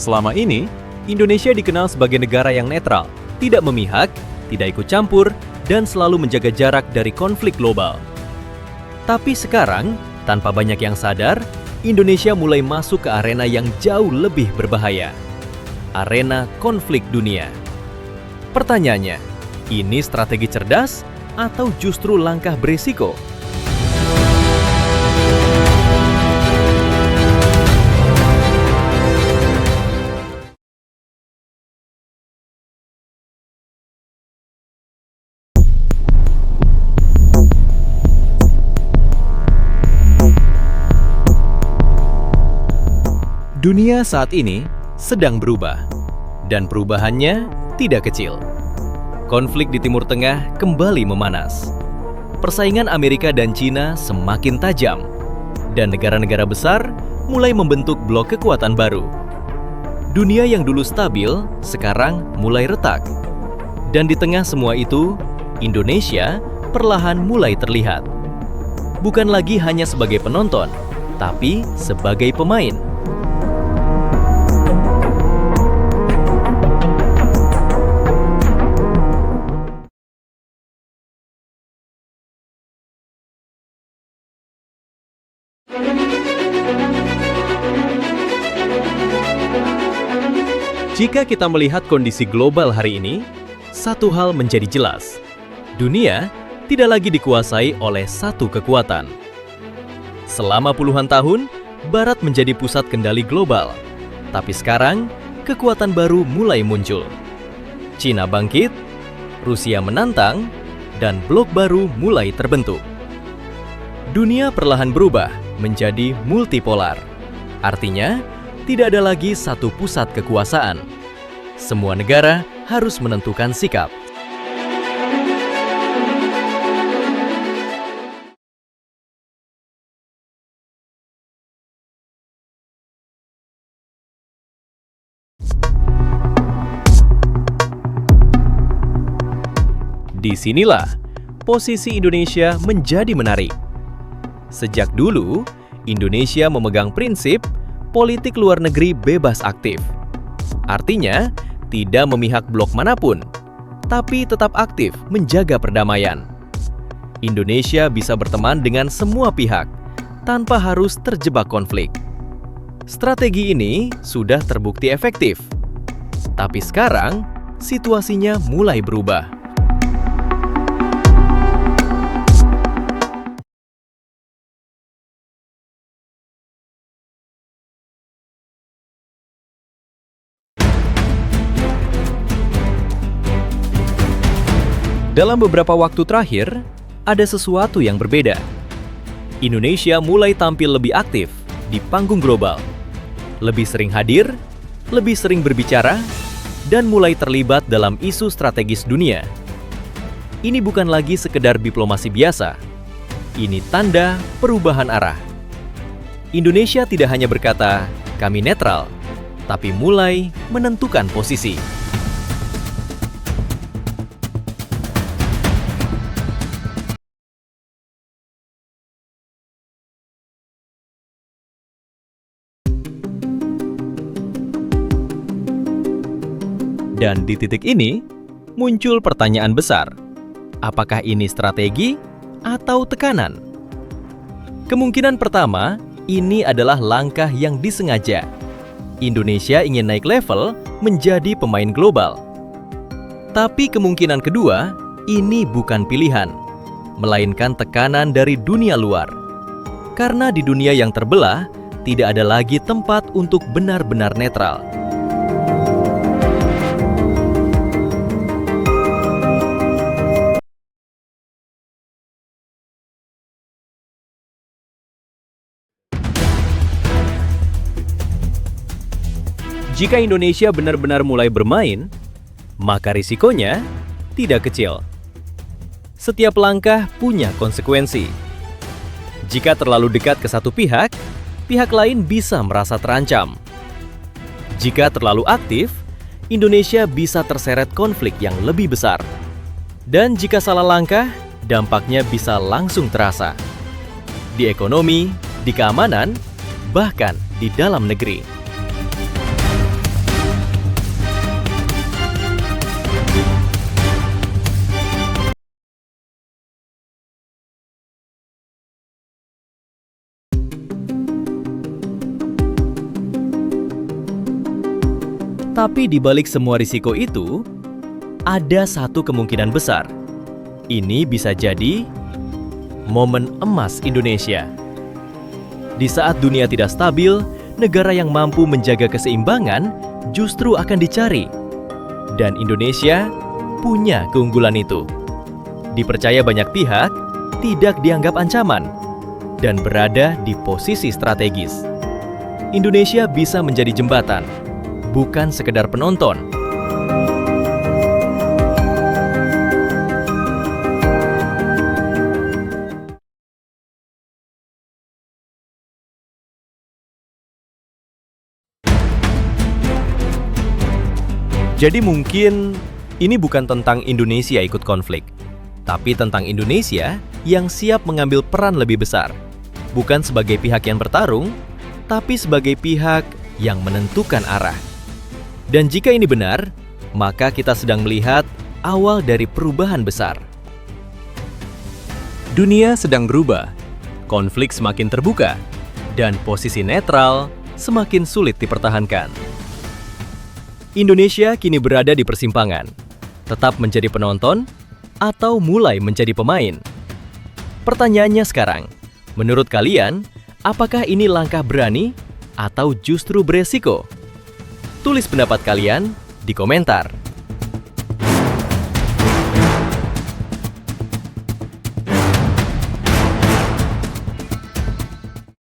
Selama ini, Indonesia dikenal sebagai negara yang netral, tidak memihak, tidak ikut campur, dan selalu menjaga jarak dari konflik global. Tapi sekarang, tanpa banyak yang sadar, Indonesia mulai masuk ke arena yang jauh lebih berbahaya. Arena konflik dunia. Pertanyaannya, ini strategi cerdas atau justru langkah berisiko? Dunia saat ini sedang berubah, dan perubahannya tidak kecil. Konflik di Timur Tengah kembali memanas. Persaingan Amerika dan China semakin tajam, dan negara-negara besar mulai membentuk blok kekuatan baru. Dunia yang dulu stabil sekarang mulai retak. Dan di tengah semua itu, Indonesia perlahan mulai terlihat. Bukan lagi hanya sebagai penonton, tapi sebagai pemain. Jika kita melihat kondisi global hari ini, satu hal menjadi jelas. Dunia tidak lagi dikuasai oleh satu kekuatan. Selama puluhan tahun, Barat menjadi pusat kendali global. Tapi sekarang, kekuatan baru mulai muncul. Cina bangkit, Rusia menantang, dan blok baru mulai terbentuk. Dunia perlahan berubah menjadi multipolar. Artinya, tidak ada lagi satu pusat kekuasaan. Semua negara harus menentukan sikap. Disinilah posisi Indonesia menjadi menarik. Sejak dulu, Indonesia memegang prinsip politik luar negeri bebas aktif. Artinya, tidak memihak blok manapun, tapi tetap aktif menjaga perdamaian. Indonesia bisa berteman dengan semua pihak, tanpa harus terjebak konflik. Strategi ini sudah terbukti efektif. Tapi sekarang, situasinya mulai berubah. Dalam beberapa waktu terakhir, ada sesuatu yang berbeda. Indonesia mulai tampil lebih aktif di panggung global, lebih sering hadir, lebih sering berbicara, dan mulai terlibat dalam isu strategis dunia. Ini bukan lagi sekedar diplomasi biasa. Ini tanda perubahan arah. Indonesia tidak hanya berkata, "Kami netral," tapi mulai menentukan posisi. Dan di titik ini, muncul pertanyaan besar. Apakah ini strategi atau tekanan? Kemungkinan pertama, ini adalah langkah yang disengaja. Indonesia ingin naik level menjadi pemain global. Tapi kemungkinan kedua, ini bukan pilihan, melainkan tekanan dari dunia luar. Karena di dunia yang terbelah, tidak ada lagi tempat untuk benar-benar netral. Jika Indonesia benar-benar mulai bermain, maka risikonya tidak kecil. Setiap langkah punya konsekuensi. Jika terlalu dekat ke satu pihak, pihak lain bisa merasa terancam. Jika terlalu aktif, Indonesia bisa terseret konflik yang lebih besar. Dan jika salah langkah, dampaknya bisa langsung terasa. Di ekonomi, di keamanan, bahkan di dalam negeri. Tapi di balik semua risiko itu, ada satu kemungkinan besar. Ini bisa jadi momen emas Indonesia. Di saat dunia tidak stabil, negara yang mampu menjaga keseimbangan justru akan dicari. Dan Indonesia punya keunggulan itu. Dipercaya banyak pihak, tidak dianggap ancaman, dan berada di posisi strategis. Indonesia bisa menjadi jembatan, bukan sekedar penonton. Jadi mungkin ini bukan tentang Indonesia ikut konflik, tapi tentang Indonesia yang siap mengambil peran lebih besar. Bukan sebagai pihak yang bertarung, tapi sebagai pihak yang menentukan arah. Dan jika ini benar, maka kita sedang melihat awal dari perubahan besar. Dunia sedang berubah, konflik semakin terbuka, dan posisi netral semakin sulit dipertahankan. Indonesia kini berada di persimpangan, tetap menjadi penonton atau mulai menjadi pemain. Pertanyaannya sekarang, menurut kalian, apakah ini langkah berani atau justru beresiko? Tulis pendapat kalian di komentar.